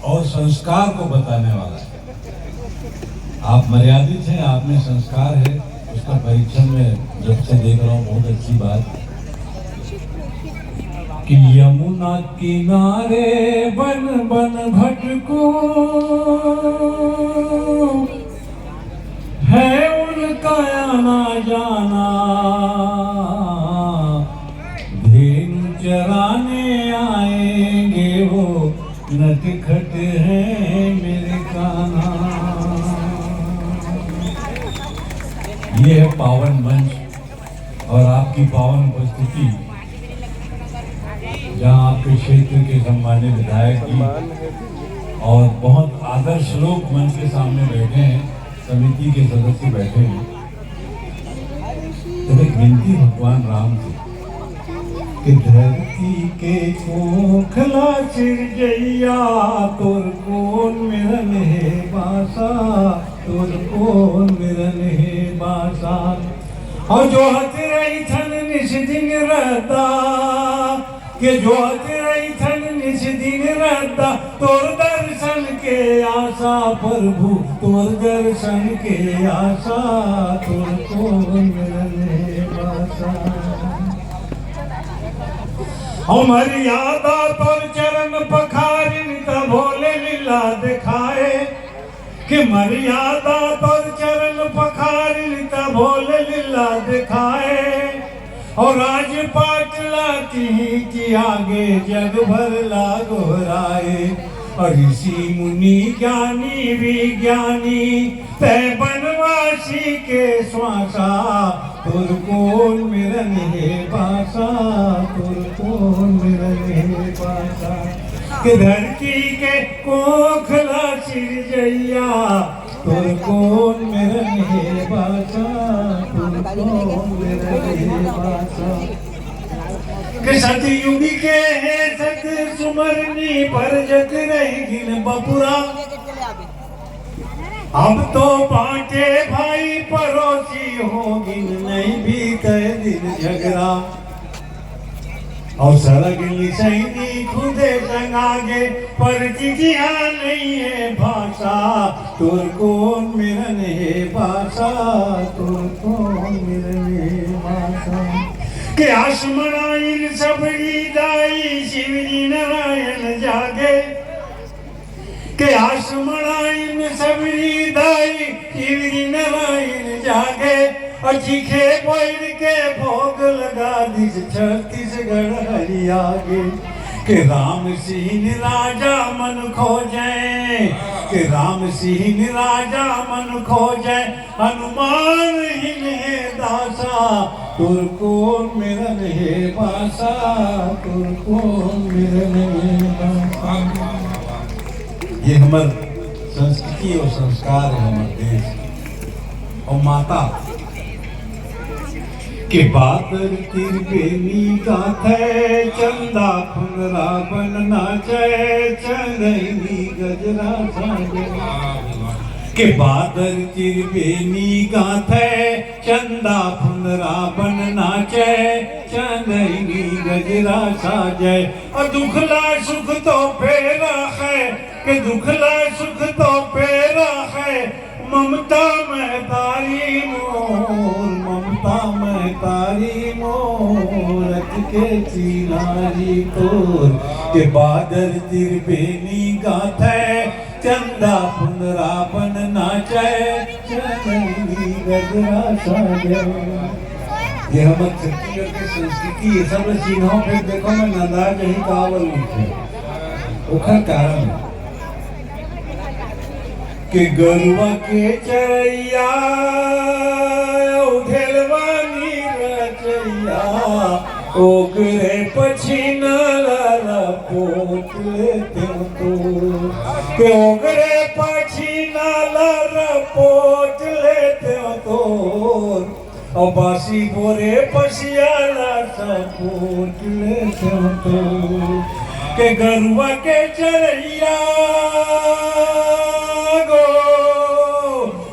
और संस्कार को बताने वाला है। आप मर्यादित हैं, आप में संस्कार है, उसका परीक्षण में जब से देख रहा हूँ। बहुत अच्छी बात कि यमुना किनारे बन बन भटको है उनका आना जाना, धेनु चराने आएंगे वो नटखट है मेरे कान्हा। ये है पावन मंच और आपकी पावन उपस्थिति, जहाँ आपके क्षेत्र के सम्मानित विधायक जी और बहुत आदर्श लोग मंच के सामने बैठे हैं, समिति के सदस्य बैठे हैं। तो एक विनती भगवान राम से कि धरती के खोखला चिरजैया तोर कौन मिलन है बासा, तोर कौन मिलन है बासा। और जो हथ रही थन निश दिन रहता, के जो हथ रही थन निश दिन रहता, तोर दर्शन के आशा प्रभु, तोर दर्शन के आशा, तोर कौन मिलन है बासा। मर्यादा तोर चरण पखारिन त भोले लीला दिखाए, कि मर्यादा तोर चरण पखारिन त भोले लीला दिखाए। और राजपाट लाती की आगे जग भर लागो राय। और ऋषि मुनि ज्ञानी विज्ञानी तय बनवासी के श्वासा, तुर कौन मिलन है बासा, तुर कौन मिलन है बासा। कि धरती के कोखला सिरजैया तुर कौन मिलन है बासा, तुर कौन मिलन है बासा। कि सतयुग के है सत सुमरनी पर जग रही गिन बपुरा। अब तो बांटे भाई पड़ोसी होगी नहीं भी तय दिन झगड़ा। और सड़क सैनी खुदे संगागे पर जिजिया नहीं है भाषा, तुर कौन मिलन है भाषा, तुर कौन मिलन है भाषा। के आसमनाइन सबरी दाई शिवजी नारायण जागे, के आसमनाइन सबरी दाई शिवजी नारायण जागे। अचीखे पैर के भोग लगा दिस छत्तीसगढ़ हरियागे। कि राम सिंह राजा मन खोजे, कि राम सिंह राजा मन खोजे, हनुमान हिने दासा, तुर कौन मिलन है बासा, तुर कौन मिलन है बासा। ये हमार संस्कृति और संस्कार है, हमारे देश और माता के बादर तिरबेनी गाथे, चंदा फुनरा बन नाचे, चंदनी गजरा साजे। के बादर तिरबेनी गाथे, चंदा फुनरा बन नाचे, चंदनी गजरा साजे। और दुखला सुख तो फेरा है, के दुखला सुख तो फेरा है, ममता में तारी मोर, ममता में तारी मोर, के चिनारी तोर। के बादर तिरबेनी गाथे, चंदा फुनरा बन नाचे, चंदनी गजरा साजे। ये हमारे छत्तीसगढ़ की संस्कृति, ये सब चिन्हों पे देखो मैं नंदाज यही कावल उठे ओखर कारण है। के गरुआ के चरैया उठेलवानी रचैया, ओकरे पछीना पोट लेते तो। के ओकरे पछीना पोट लेते तो, और बासी बोरे पसियाला सपोट लेते तो। के गरुआ के चरैया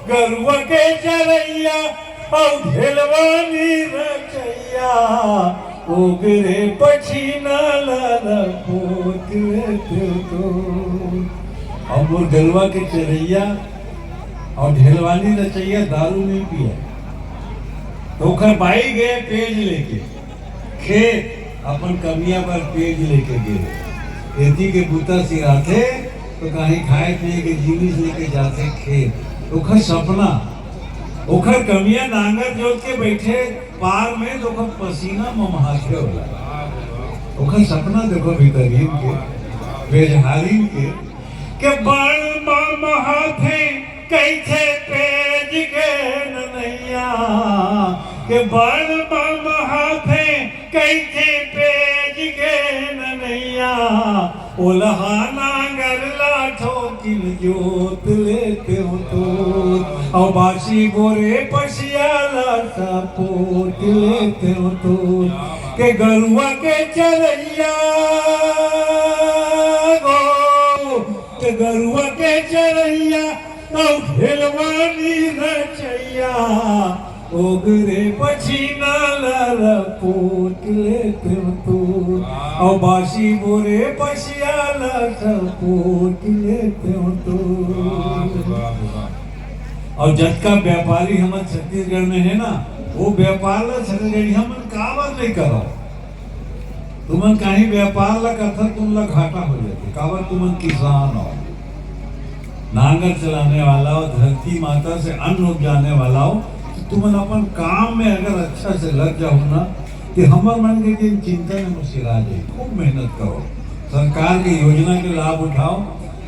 गरुआ के चरैया और ढेलवानी रचैया, ओगरे पछीना लाला पोत तो। और मोर गलवा के चरैया और ढेलवानी रचैया दारू नहीं पिया तो ओखर बाई गए पेज लेके खेत अपन कमिया पर पेज लेके गए खेती के बूता सिराते तो कहीं खाए पिए के जिनिस लेके जाते खेत ओखर सपना ओखर कमिया नांगर जोत के बैठे पार में तो ओखर पसीना ममहाते होला ओखर सपना देखो भीतरीन के बेजहारीन के बड़ ममहाते कैसे पेज के नैया के बड़ ममहाते कैसे पेज के नैया ओलहा नांगर लाठो किन जोत लेते हो तो और बासी गोरे पसियाला सपोत लेते हो तो के गरुआ के चरैया गो के गरुआ के चरैया और ढेलवानी रचैया ओगरे पछीना लपोट लेते तो और बासी बोरे पसियाला सपोट लेते तो और जटका व्यापारी हमारे छत्तीसगढ़ में है ना वो व्यापार ला छत्तीसगढ़ी हम कावर नहीं करो तुमन कहीं व्यापार ला करता तुम ला घाटा हो जाते कावर तुमन किसान हो नांगर चलाने वाला हो धरती माता से अन्न उपजाने वाला हो तो तुमन अपन काम में अगर अच्छा से लग जाओ ना तो हमार मन के चिंता में मुसिरा जाए खूब मेहनत करो सरकार की योजना के लाभ उठाओ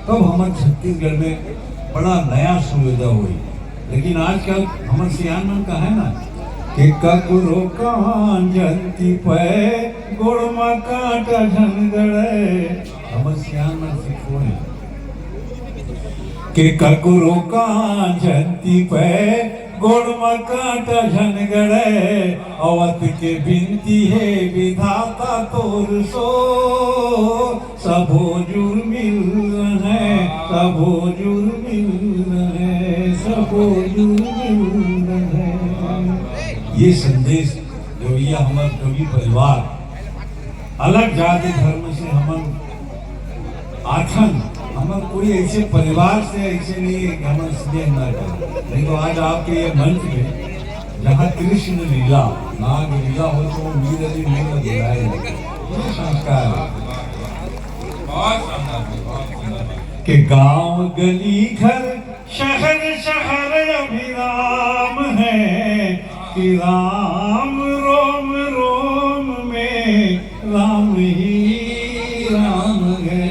तब हमारे छत्तीसगढ़ में बड़ा नया सुविधा हुई लेकिन आजकल हमारे सियान मन का है ना कि ककुरो कान जंती पे गोड़मा काटा झनगड़े हमारे सियान मन सिखो के ककुरो कान जंती पे गोड़मा काटा झनगड़े अवत के बिनती है विधाता तोर सो सबो जुर मिल है सबो जुर मिल है सबो जुर मिल है ये संदेश जो ये हमारे कवि परिवार अलग जाति धर्म से हम आठन हमारे कोई ऐसे परिवार से ऐसे नहीं है कि हमारे स्नेह न करें नहीं तो आज आपके ये मंच में जहाँ कृष्ण लीला नाग लीला हो तो मीर अली नहीं गिराए ये संस्कार के गांव गली घर शहर शहर अभिराम है कि राम रोम रोम में राम ही राम है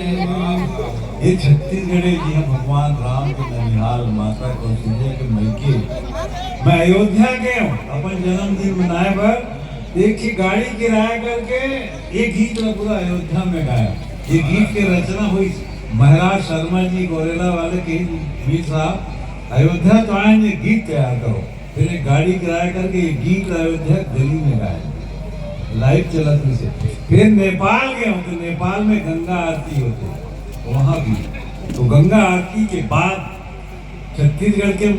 ये छत्तीसगढ़ जी है भगवान राम के ननिहाल माता कौशल्या के मैके मैं अयोध्या गया हूँ अपन जन्मदिन मनाए पर एक ही गाड़ी किराया करके एक गीत में पूरा अयोध्या में गाया ये गीत की रचना हुई महाराज शर्मा जी गोरेला वाले के मीर साहब अयोध्या तो आएंगे गीत तैयार करो फिर एक गाड़ी किराया करके ये गीत अयोध्या दिल्ली में गाया लाइव चला से फिर नेपाल गया हूँ तो नेपाल में गंगा आरती होती वहां भी तो गंगा आरती के बाद छत्तीसगढ़ के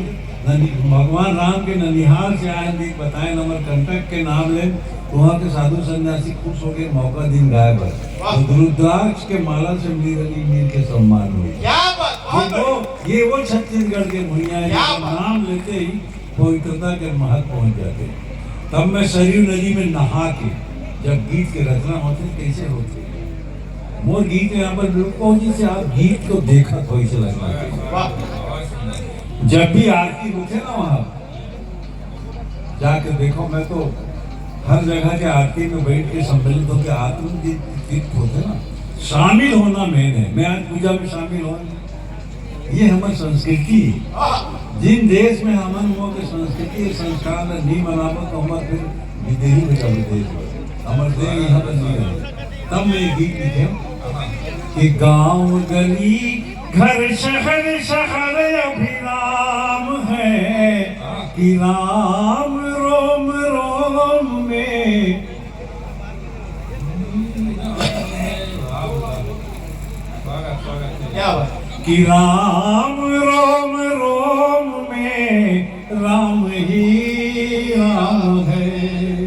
भगवान राम के ननिहाल से आए भी बताए नंबर कंटक के नाम ले तो वहाँ के साधु सन्यासी खुश हो गए मौका दिन गाय पर तो रुद्राक्ष के माला से मीर अली मीर के सम्मान हुए तो ये वो छत्तीसगढ़ के भुइया नाम लेते ही पवित्रता के महत्व पहुंच जाते तब मैं सरयू नदी में नहा के जब गीत की रचना होती कैसे होती मोर गीत यहाँ पर बिल्कुल जी से आप गीत को देखा तो इसे लगता जब भी आरती होते ना वहां जाके देखो मैं तो हर जगह के आरती में बैठ के सम्मिलित होकर आत्मगीत होते ना शामिल होना मेन है मैं आज पूजा में शामिल हूँ ये हमारी संस्कृति जिन देश में हमारे लोगों की संस्कृति संस्कार नहीं मनाबो तो हमारे फिर विदेही बेटा विदेश हमारे देश यहाँ पर नहीं है तब मैं गीत लिखे कि गांव गली घर शहर शहर अभिराम है कि राम रोम रोम में कि राम रोम रोम में राम ही राम है।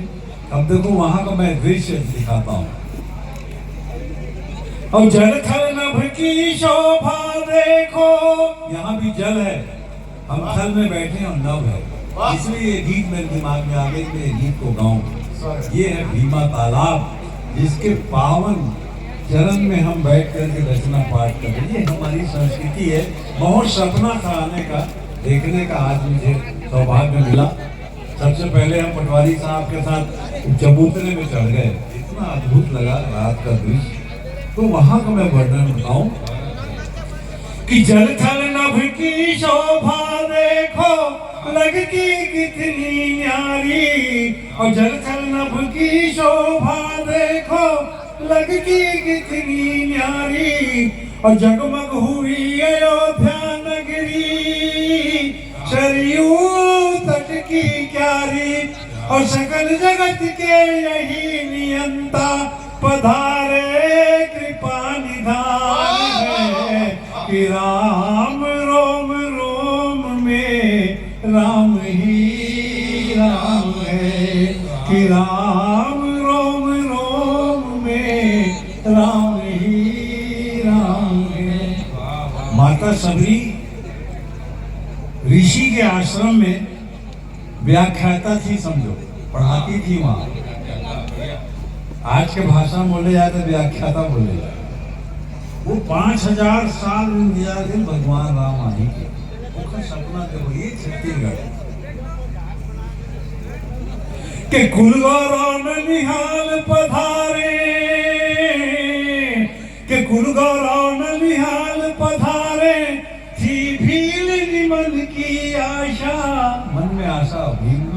अब देखो वहां का मैं दृश्य दिखाता हूँ और जलथल नभ की शोभा देखो जल है, हम थल में बैठे हैं और नभ है, इसलिए ये गीत मेरे दिमाग में आ गई, मैं ये गीत को गाऊं। ये है भीमा तालाब, जिसके पावन चरण में हम बैठ करके रचना पाठ कर रहे हैं। ये हमारी संस्कृति है। बहुत सपना था आने का, देखने का, आज मुझे सौभाग्य मिला। सबसे पहले हम पटवारी साहब के साथ चबूतरे में चढ़ गए, इतना अद्भुत लगा रात का दृश्य। तो वहां का मैं वर्णन बताऊं कि जल थल नभ की शोभा देखो लगती कितनी न्यारी, और जल थल नभ की शोभा देखो लगती कितनी न्यारी, और जगमग हुई अयोध्या नगरी सरयू तट की क्यारी, और सकल जगत के यही नियंता पधारे कृपा निधान है, कि राम रोम रोम में राम ही राम है, कि राम रोम रोम में राम ही राम है। माता सबरी ऋषि के आश्रम में व्याख्याता थी, समझो, पढ़ाती थी वहां। आज के भाषा में बोले जाए तो व्याख्याता बोले जाए। वो 5000 साल इंतजार थे भगवान राम आने के। उसका सपना देखो, ये छत्तीसगढ़ के कुल गौरव ननिहाल पधारे, के कुल गौरव ननिहाल पधारे, थी भील निमन की आशा, मन में आशा भील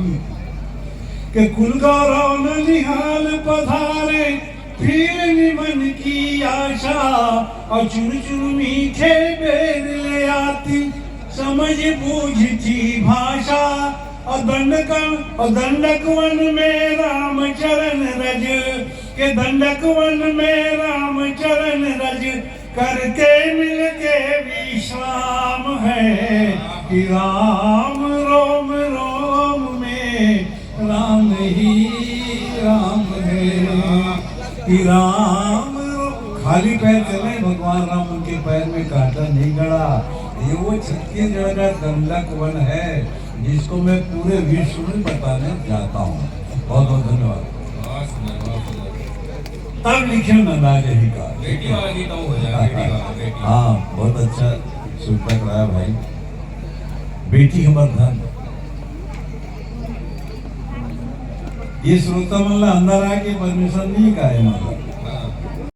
के कुल गौरव ननिहाल पधारे, भील निमन की आशा, और चुन चुन मीठे बेर ले आती समझ बूझती भाषा, और दंडक वन में राम चरण रज, के दंडक वन में राम चरण रज, करके मिलके विश्राम है, कि राम रोम रोम में राम ही राम है, कि राम खाली पैर चले भगवान राम, उनके पैर में कांटा नहीं गड़ा। ये वो छत्तीसगढ़ का दंडक वन है, जिसको मैं पूरे विश्व में बताने जाता हूँ। बहुत बहुत धन्यवाद। तब लिखे नंदाज ही का बेटी वाला गीत हो जाएगा। हाँ, बहुत अच्छा सुनता कराया भाई। बेटी हमर धन, ये श्रोता मल्ला अंदर आके परमिशन नहीं का है, मतलब